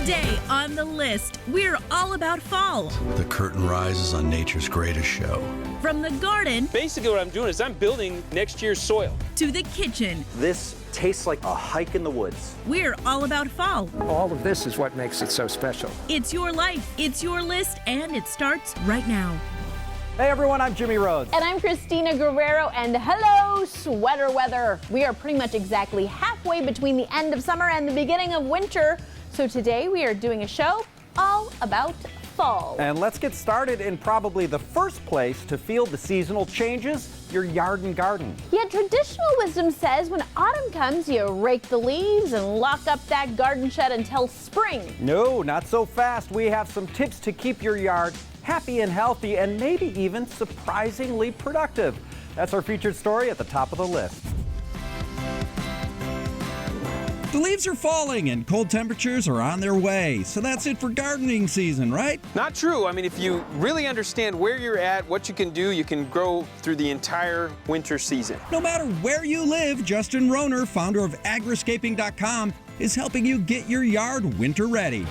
Today on the list, we're all about fall. The curtain rises on nature's greatest show. From the garden. Basically what I'm doing is I'm building next year's soil. To the kitchen. This tastes like a hike in the woods. We're all about fall. All of this is what makes it so special. It's your life, it's your list, and it starts right now. Hey everyone, I'm Jimmy Rhodes. And I'm Christina Guerrero, and hello, sweater weather. We are pretty much exactly halfway between the end of summer and the beginning of winter. So today we are doing a show all about fall. And let's get started in probably the first place to feel the seasonal changes, your yard and garden. Yet traditional wisdom says when autumn comes, you rake the leaves and lock up that garden shed until spring. No, not so fast. We have some tips to keep your yard happy and healthy and maybe even surprisingly productive. That's our featured story at the top of the list. The leaves are falling and cold temperatures are on their way, so that's it for gardening season, right? Not true. I mean, if you really understand where you're at, what you can do, you can grow through the entire winter season. No matter where you live, Justin Rohner, founder of agriscaping.com, is helping you get your yard winter ready.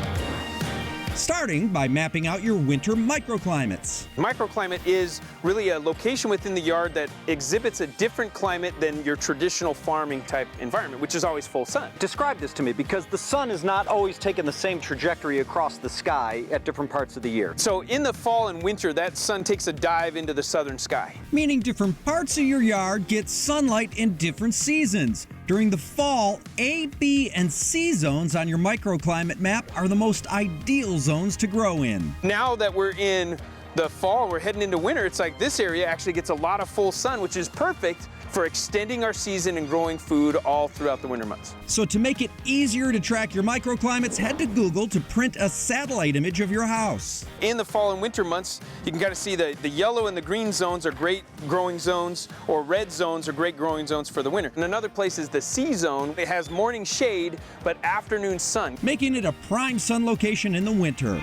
Starting by mapping out your winter microclimates. Microclimate is really a location within the yard that exhibits a different climate than your traditional farming type environment, which is always full sun. Describe this to me, because the sun is not always taking the same trajectory across the sky at different parts of the year. So in the fall and winter, that sun takes a dive into the southern sky. Meaning different parts of your yard get sunlight in different seasons. During the fall, A, B, and C zones on your microclimate map are the most ideal zones to grow in. Now that we're in the fall, we're heading into winter, it's like this area actually gets a lot of full sun, which is perfect for extending our season and growing food all throughout the winter months. So to make it easier to track your microclimates, head to Google to print a satellite image of your house. In the fall and winter months, you can kind of see the yellow and the green zones are great growing zones, or red zones are great growing zones for the winter. And another place is the C zone. It has morning shade, but afternoon sun, making it a prime sun location in the winter.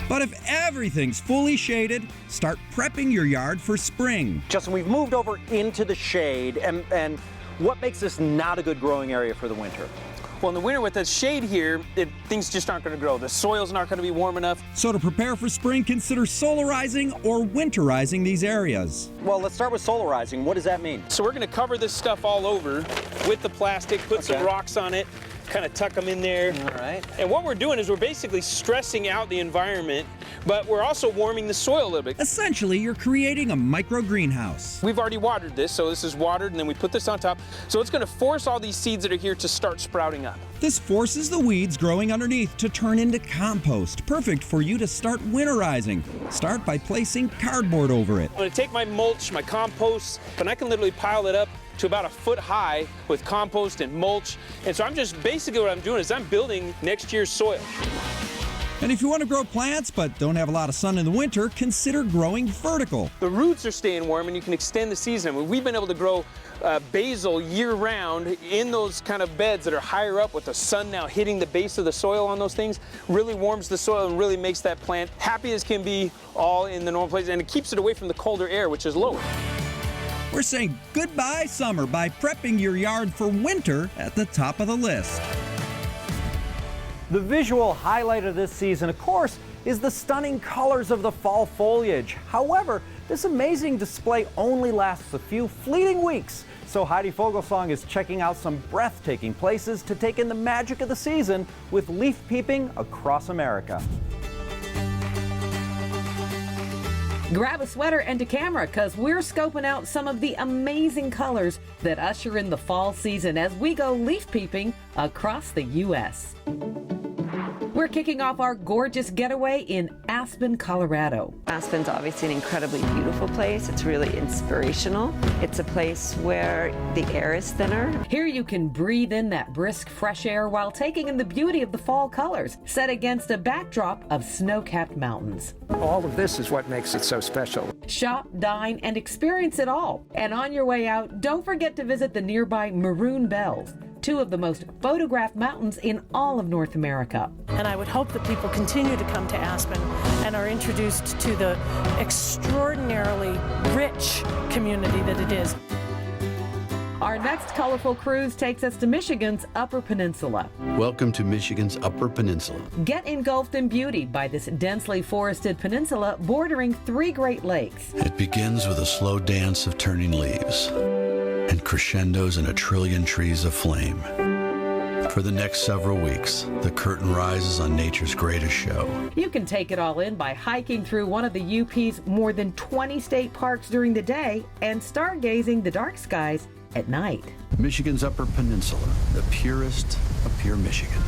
But if everything's fully shaded, start prepping your yard for spring. Justin, we've moved over into the shade, and what makes this not a good growing area for the winter? Well, in the winter with the shade here, things just aren't going to grow. The soil's not going to be warm enough. So to prepare for spring, consider solarizing or winterizing these areas. Well, let's start with solarizing. What does that mean? So we're going to cover this stuff all over with the plastic, put some rocks on it, kind of tuck them in there. All right. And what we're doing is we're basically stressing out the environment, but we're also warming the soil a little bit. Essentially, you're creating a micro greenhouse. We've already watered this, so this is watered, and then we put this on top. So it's going to force all these seeds that are here to start sprouting up. This forces the weeds growing underneath to turn into compost, perfect for you to start winterizing. Start by placing cardboard over it. I'm going to take my mulch, my compost, and I can literally pile it up to about a foot high with compost and mulch. And so basically what I'm doing is I'm building next year's soil. And if you want to grow plants but don't have a lot of sun in the winter, consider growing vertical. The roots are staying warm and you can extend the season. I mean, we've been able to grow basil year-round in those kind of beds that are higher up with the sun now hitting the base of the soil on those things. Really warms the soil and really makes that plant happy as can be, all in the normal place, and it keeps it away from the colder air, which is lower. We're saying goodbye summer by prepping your yard for winter at the top of the list. The visual highlight of this season, of course, is the stunning colors of the fall foliage. However, this amazing display only lasts a few fleeting weeks. So Heidi Fogelsong is checking out some breathtaking places to take in the magic of the season with leaf peeping across America. Grab a sweater and a camera, because we're scoping out some of the amazing colors that usher in the fall season as we go leaf peeping across the U.S. We're kicking off our gorgeous getaway in Aspen, Colorado. Aspen's obviously an incredibly beautiful place. It's really inspirational. It's a place where the air is thinner. Here you can breathe in that brisk, fresh air while taking in the beauty of the fall colors, set against a backdrop of snow-capped mountains. All of this is what makes it so special. Shop, dine, and experience it all. And on your way out, don't forget to visit the nearby Maroon Bells, two of the most photographed mountains in all of North America. And I would hope that people continue to come to Aspen and are introduced to the extraordinarily rich community that it is. Our next colorful cruise takes us to Michigan's Upper Peninsula. Welcome to Michigan's Upper Peninsula. Get engulfed in beauty by this densely forested peninsula bordering 3 Great Lakes. It begins with a slow dance of turning leaves and crescendos in a trillion trees of flame. For the next several weeks, the curtain rises on nature's greatest show. You can take it all in by hiking through one of the UP's more than 20 state parks during the day and stargazing the dark skies at night. Michigan's Upper Peninsula, the purest of pure Michigan.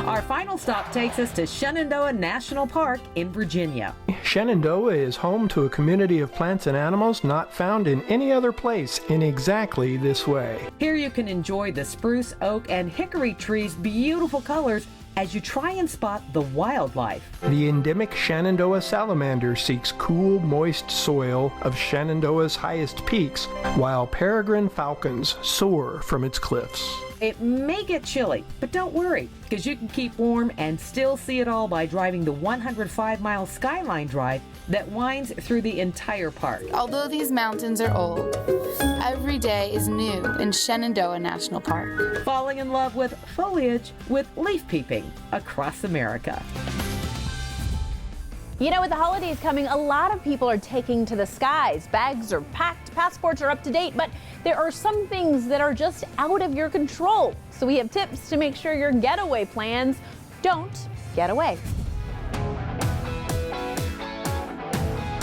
Our final stop takes us to Shenandoah National Park in Virginia. Shenandoah is home to a community of plants and animals not found in any other place in exactly this way. Here you can enjoy the spruce, oak, and hickory trees' beautiful colors as you try and spot the wildlife. The endemic Shenandoah salamander seeks cool, moist soil of Shenandoah's highest peaks, while peregrine falcons soar from its cliffs. It may get chilly, but don't worry, because you can keep warm and still see it all by driving the 105-mile Skyline Drive that winds through the entire park. Although these mountains are old, every day is new in Shenandoah National Park. Falling in love with foliage with leaf peeping across America. You know, with the holidays coming, a lot of people are taking to the skies. Bags are packed, passports are up to date, but there are some things that are just out of your control. So we have tips to make sure your getaway plans don't get away.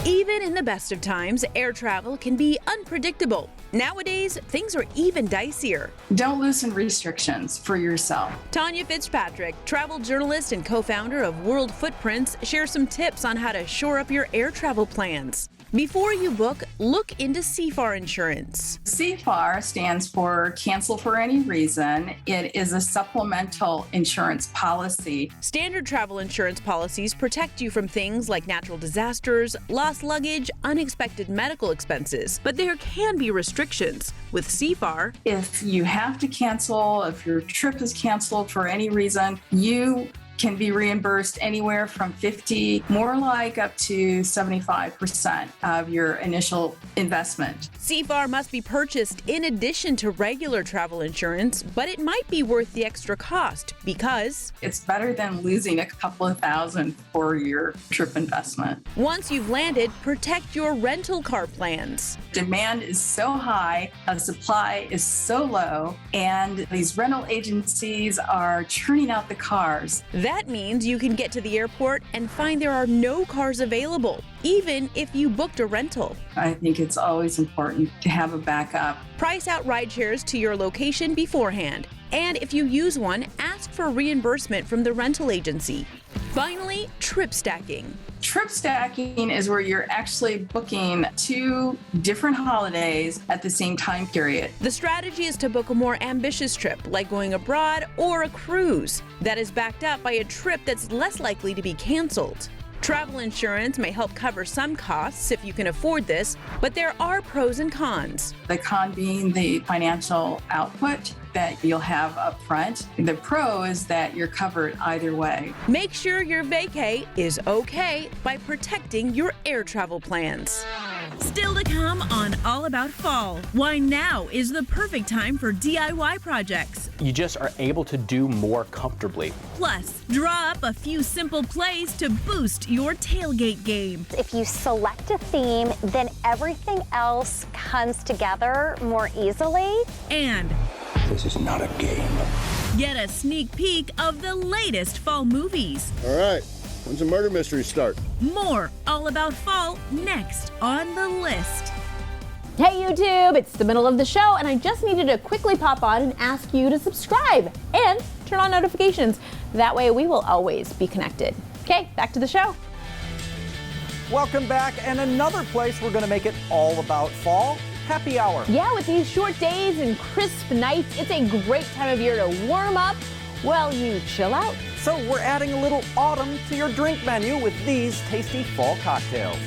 Even in the best of times, air travel can be unpredictable. Nowadays, things are even dicier. Don't loosen restrictions for yourself. Tanya Fitzpatrick, travel journalist and co-founder of World Footprints, shares some tips on how to shore up your air travel plans. Before you book, look into CFAR insurance. CFAR stands for Cancel for Any Reason. It is a supplemental insurance policy. Standard travel insurance policies protect you from things like natural disasters, lost luggage, unexpected medical expenses. But there can be restrictions. With CFAR, if you have to cancel, if your trip is canceled for any reason, you can be reimbursed anywhere from 50, more like up to 75% of your initial investment. CFAR must be purchased in addition to regular travel insurance, but it might be worth the extra cost because it's better than losing a couple of thousand for your trip investment. Once you've landed, protect your rental car plans. Demand is so high, supply is so low, and these rental agencies are churning out the cars. That means you can get to the airport and find there are no cars available, even if you booked a rental. I think it's always important to have a backup. Price out ride shares to your location beforehand. And if you use one, ask for reimbursement from the rental agency. Finally, trip stacking. Trip stacking is where you're actually booking 2 different holidays at the same time period. The strategy is to book a more ambitious trip, like going abroad or a cruise, that is backed up by a trip that's less likely to be canceled. Travel insurance may help cover some costs if you can afford this, but there are pros and cons. The con being the financial output that you'll have up front. The pro is that you're covered either way. Make sure your vacay is okay by protecting your air travel plans. Still to come on All About Fall. Why now is the perfect time for DIY projects. You just are able to do more comfortably. Plus, draw up a few simple plays to boost your tailgate game. If you select a theme, then everything else comes together more easily. And this is not a game. Get a sneak peek of the latest fall movies. All right, when's the murder mystery start? More All About Fall next on the list. Hey YouTube, it's the middle of the show and I just needed to quickly pop on and ask you to subscribe and turn on notifications. That way we will always be connected. Okay, back to the show. Welcome back, and another place we're going to make it all about fall. Happy hour. Yeah, with these short days and crisp nights, it's a great time of year to warm up while you chill out. So we're adding a little autumn to your drink menu with these tasty fall cocktails.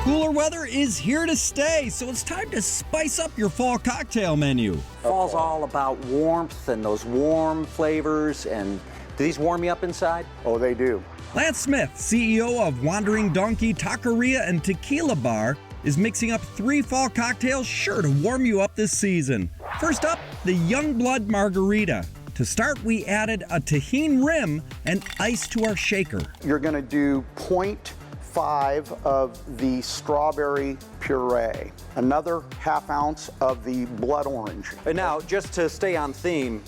Cooler weather is here to stay, so it's time to spice up your fall cocktail menu. Fall's all about warmth and those warm flavors, and do these warm you up inside? Oh, they do. Lance Smith, CEO of Wandering Donkey Taqueria and Tequila Bar, is mixing up 3 fall cocktails sure to warm you up this season. First up, the Youngblood Margarita. To start, we added a tahini rim and ice to our shaker. You're going to do 0.5 of the strawberry puree, another ½ ounce of the blood orange. And now, just to stay on theme,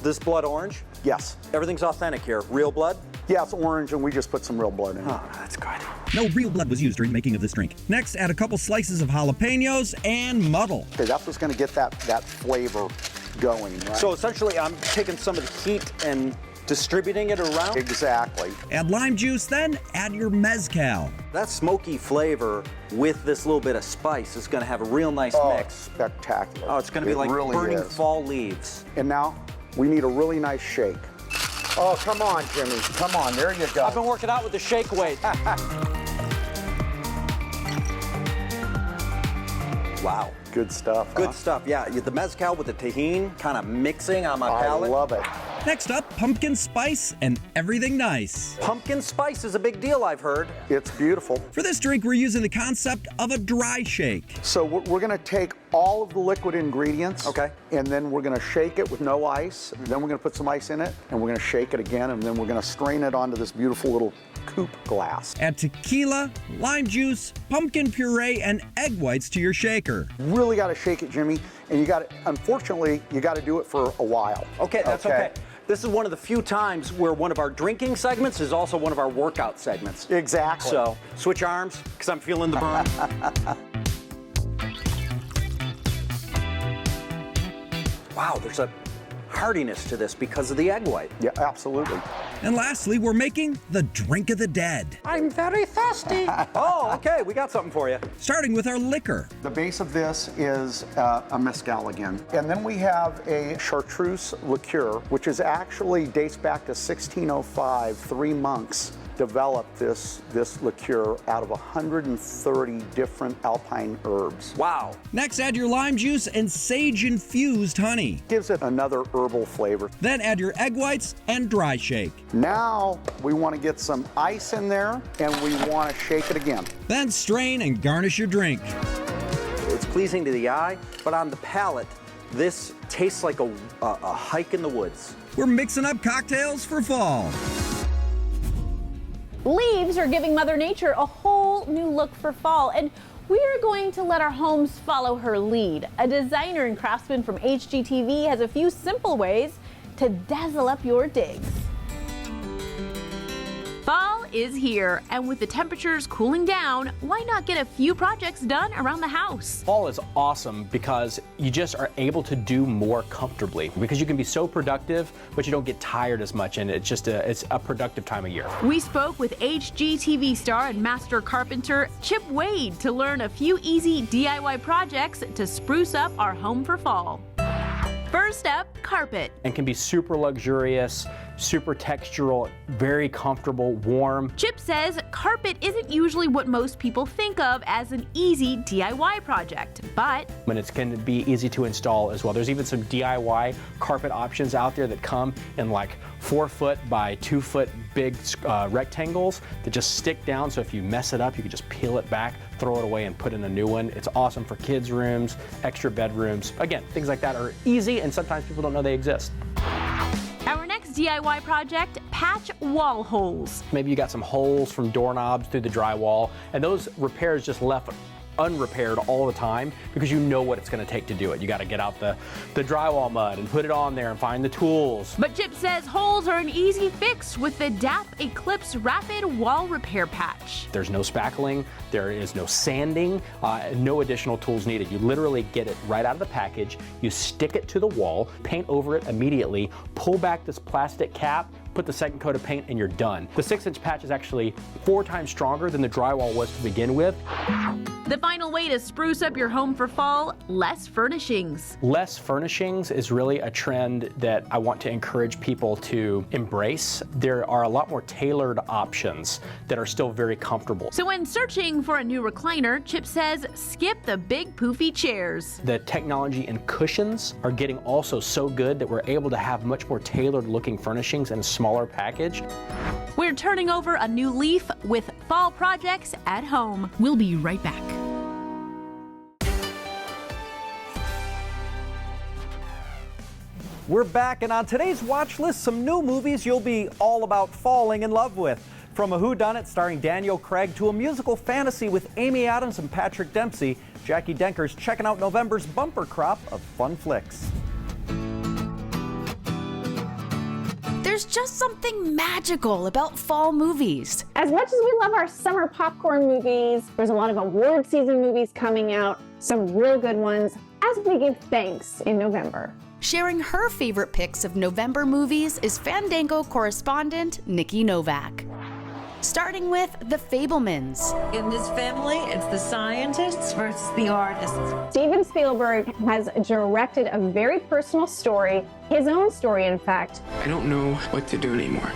this blood orange? Yes. Everything's authentic here. Real blood? Yeah, it's orange, and we just put some real blood in it. Oh, that's good. No real blood was used during making of this drink. Next, add a couple slices of jalapenos and muddle. Okay, that's what's going to get that flavor going, right? So essentially, I'm taking some of the heat and distributing it around? Exactly. Add lime juice, then add your mezcal. That smoky flavor with this little bit of spice is going to have a real nice mix. Spectacular. Oh, it's going to be like really burning is. fall leaves. And now, we need a really nice shake. Oh, come on, Jimmy. Come on, there you go. I've been working out with the shake weight. Wow. Good stuff. Good stuff, yeah. The mezcal with the tahini kind of mixing on my palate. I love it. Next up, pumpkin spice and everything nice. Pumpkin spice is a big deal, I've heard. It's beautiful. For this drink, we're using the concept of a dry shake. So we're going to take all of the liquid ingredients. Okay. And then we're going to shake it with no ice. Then we're going to put some ice in it, and we're going to shake it again, and then we're going to strain it onto this beautiful little coupe glass. Add tequila, lime juice, pumpkin puree, and egg whites to your shaker. Really got to shake it, Jimmy, and you got to, unfortunately, you got to do it for a while. Okay, that's okay. This is one of the few times where one of our drinking segments is also one of our workout segments. Exactly. So, switch arms, because I'm feeling the burn. Wow, there's a heartiness to this because of the egg white. Yeah, absolutely. And lastly, we're making the drink of the dead. I'm very thirsty. Oh, okay, we got something for you. Starting with our liquor. The base of this is a mezcal again. And then we have a chartreuse liqueur, which is actually dates back to 1605. 3 monks developed this liqueur out of 130 different alpine herbs. Wow. Next, add your lime juice and sage-infused honey. Gives it another herbal flavor. Then add your egg whites and dry shake. Now we want to get some ice in there, and we want to shake it again. Then strain and garnish your drink. It's pleasing to the eye, but on the palate, this tastes like a hike in the woods. We're mixing up cocktails for fall. Leaves are giving Mother Nature a whole new look for fall, and we are going to let our homes follow her lead. A designer and craftsman from HGTV has a few simple ways to dazzle up your digs. Fall is here, and with the temperatures cooling down, why not get a few projects done around the house? Fall is awesome because you just are able to do more comfortably because you can be so productive, but you don't get tired as much, and it's a productive time of year. We spoke with HGTV star and master carpenter Chip Wade to learn a few easy DIY projects to spruce up our home for fall. First up, carpet. And can be super luxurious, super textural, very comfortable, warm. Chip says carpet isn't usually what most people think of as an easy DIY project, but And it's going to be easy to install as well. There's even some DIY carpet options out there that come in like 4-foot by 2-foot big rectangles that just stick down, so if you mess it up, you can just peel it back, throw it away, and put in a new one. It's awesome for kids' rooms, extra bedrooms. Again, things like that are easy, and sometimes people don't know they exist. our next DIY project, patch wall holes. Maybe you got some holes from doorknobs through the drywall, and those repairs just left unrepaired all the time because you know what it's going to take to do it. You got to get out the drywall mud and put it on there and find the tools. But Chip says holes are an easy fix with the DAP Eclipse Rapid Wall Repair Patch. There's no spackling, there is no sanding, no additional tools needed. You literally get it right out of the package, you stick it to the wall, paint over it immediately, pull back this plastic cap, put the second coat of paint, and you're done. The 6-inch patch is actually 4 times stronger than the drywall was to begin with. The final way to spruce up your home for fall, less furnishings. Less furnishings is really a trend that I want to encourage people to embrace. There are a lot more tailored options that are still very comfortable. So when searching for a new recliner, Chip says skip the big poofy chairs. The technology and cushions are getting also so good that we're able to have much more tailored looking furnishings in a smaller package. We're turning over a new leaf with fall projects at home. We'll be right back. We're back, and on today's watch list, some new movies you'll be all about falling in love with. From a whodunit starring Daniel Craig to a musical fantasy with Amy Adams and Patrick Dempsey, Jackie Denker's checking out November's bumper crop of fun flicks. There's just something magical about fall movies. As much as we love our summer popcorn movies, there's a lot of award season movies coming out, some real good ones, as we give thanks in November. Sharing her favorite picks of November movies is Fandango correspondent Nikki Novak. Starting with The Fabelmans. In this family, it's the scientists versus the artists. Steven Spielberg has directed a very personal story, his own story, in fact. I don't know what to do anymore.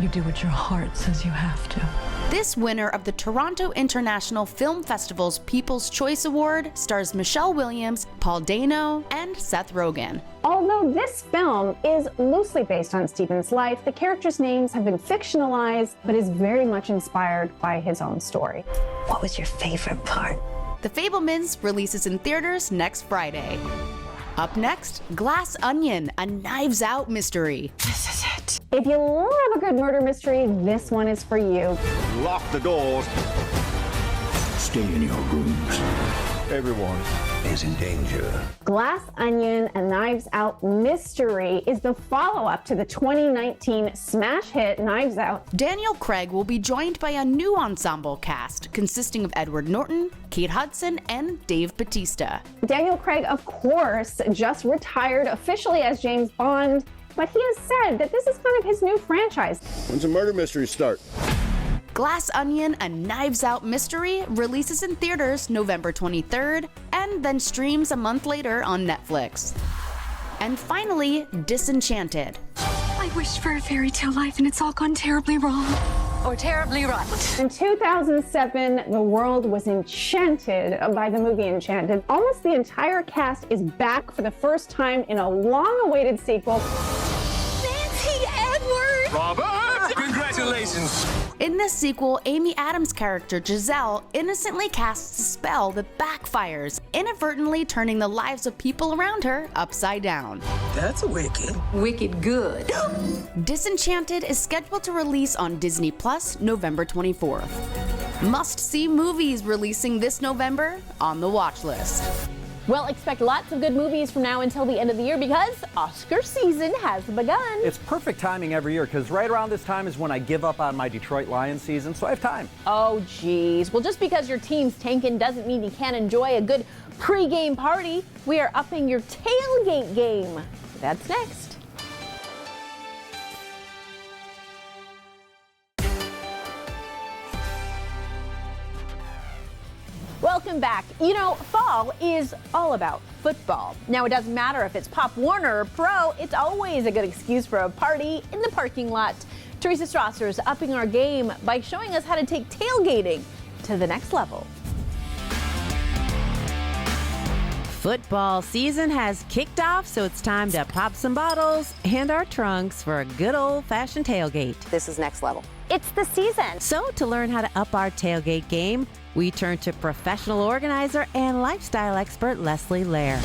You do what your heart says you have to. This winner of the Toronto International Film Festival's People's Choice Award stars Michelle Williams, Paul Dano, and Seth Rogen. Although this film is loosely based on Steven's life, the characters' names have been fictionalized, but is very much inspired by his own story. What was your favorite part? The Fabelmans releases in theaters next Friday. Up next, Glass Onion, a Knives Out mystery. This is it. If you love a good murder mystery, this one is for you. Lock the doors. Stay in your rooms. Everyone is in danger. Glass Onion, a Knives Out mystery is the follow-up to the 2019 smash hit Knives Out. Daniel Craig will be joined by a new ensemble cast consisting of Edward Norton, Kate Hudson, and Dave Bautista. Daniel Craig, of course, just retired officially as James Bond, but he has said that this is kind of his new franchise. When's the murder mystery start? Glass Onion, a Knives Out mystery releases in theaters November 23rd and then streams a month later on Netflix. And finally, Disenchanted. I wished for a fairy tale life and it's all gone terribly wrong. Or terribly right. In 2007, the world was enchanted by the movie Enchanted. Almost the entire cast is back for the first time in a long-awaited sequel. Nancy Edwards! Robert! Congratulations! In this sequel, Amy Adams' character Giselle innocently casts a spell that backfires, inadvertently turning the lives of people around her upside down. That's wicked. Wicked good. Disenchanted is scheduled to release on Disney Plus November 24th. Must-see movies releasing this November on the watch list. Well, expect lots of good movies from now until the end of the year because Oscar season has begun. It's perfect timing every year because right around this time is when I give up on my Detroit Lions season, so I have time. Oh, geez. Well, just because your team's tanking doesn't mean you can't enjoy a good pre-game party. We are upping your tailgate game. That's next. Welcome back. You know, fall is all about football. Now, it doesn't matter if it's Pop Warner or Pro, it's always a good excuse for a party in the parking lot. Teresa Strasser is upping our game by showing us how to take tailgating to the next level. Football season has kicked off, so it's time to pop some bottles and our trunks for a good old-fashioned tailgate. This is next level. It's the season. So to learn how to up our tailgate game, we turn to professional organizer and lifestyle expert Leslie Lair.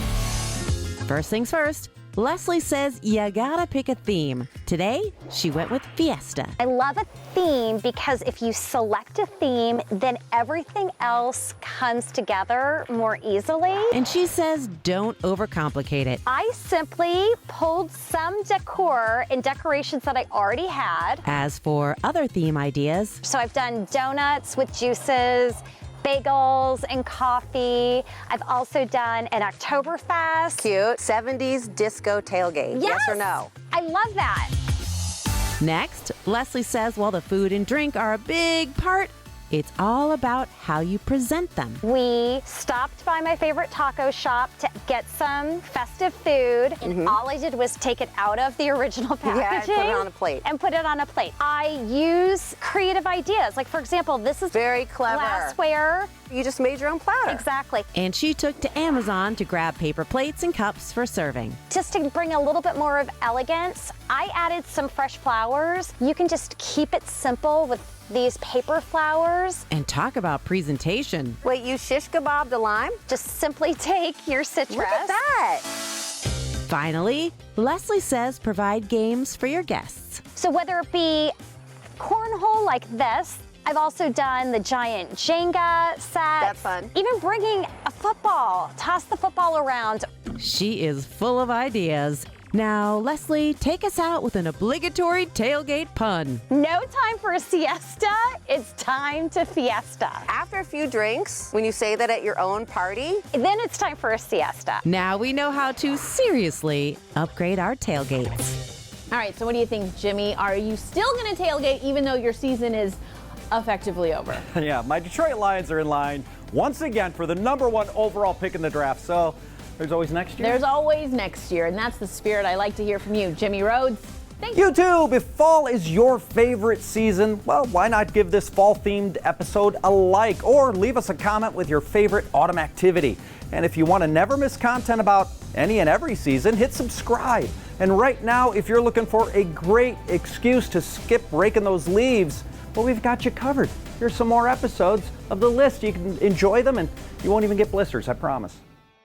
First things first, Leslie says you gotta pick a theme. Today, she went with Fiesta. I love a theme because if you select a theme, then everything else comes together more easily. And she says don't overcomplicate it. I simply pulled some decor and decorations that I already had. As for other theme ideas, So I've done donuts with juices, bagels and coffee. I've also done an Oktoberfest. Cute. 70s disco tailgate. Yes or no? I love that. next, Leslie says while the food and drink are a big part, it's all about how you present them. We stopped by my favorite taco shop to get some festive food, and all I did was take it out of the original packaging. Yeah, and put it on a plate. And put it on a plate. I use creative ideas. Like, for example, this is very clever glassware. You just made your own platter. Exactly. And she took to Amazon to grab paper plates and cups for serving. Just to bring a little bit more of elegance, I added some fresh flowers. You can just keep it simple with these paper flowers. And talk about presentation. Wait, you shish kebabbed a lime? Just simply take your citrus. Look at that. Finally, Leslie says provide games for your guests. So whether it be cornhole like this, I've also done the giant Jenga set. That's fun. Even bringing a football, toss the football around. She is full of ideas. Now, Leslie, take us out with an obligatory tailgate pun. No time for a siesta, it's time to fiesta. After a few drinks, when you say that at your own party, then it's time for a siesta. Now we know how to seriously upgrade our tailgates. All right, so what do you think, Jimmy? Are you still going to tailgate even though your season is effectively over? Yeah, my Detroit Lions are in line once again for the #1 overall pick in the draft. So there's always next year. There's always next year, and that's the spirit I like to hear from you. Jimmy Rhodes, thank you. You too. If fall is your favorite season, well, why not give this fall-themed episode a like or leave us a comment with your favorite autumn activity. And if you want to never miss content about any and every season, hit subscribe. And right now, if you're looking for a great excuse to skip raking those leaves, well, we've got you covered. Here's some more episodes of the list. You can enjoy them and you won't even get blisters, I promise.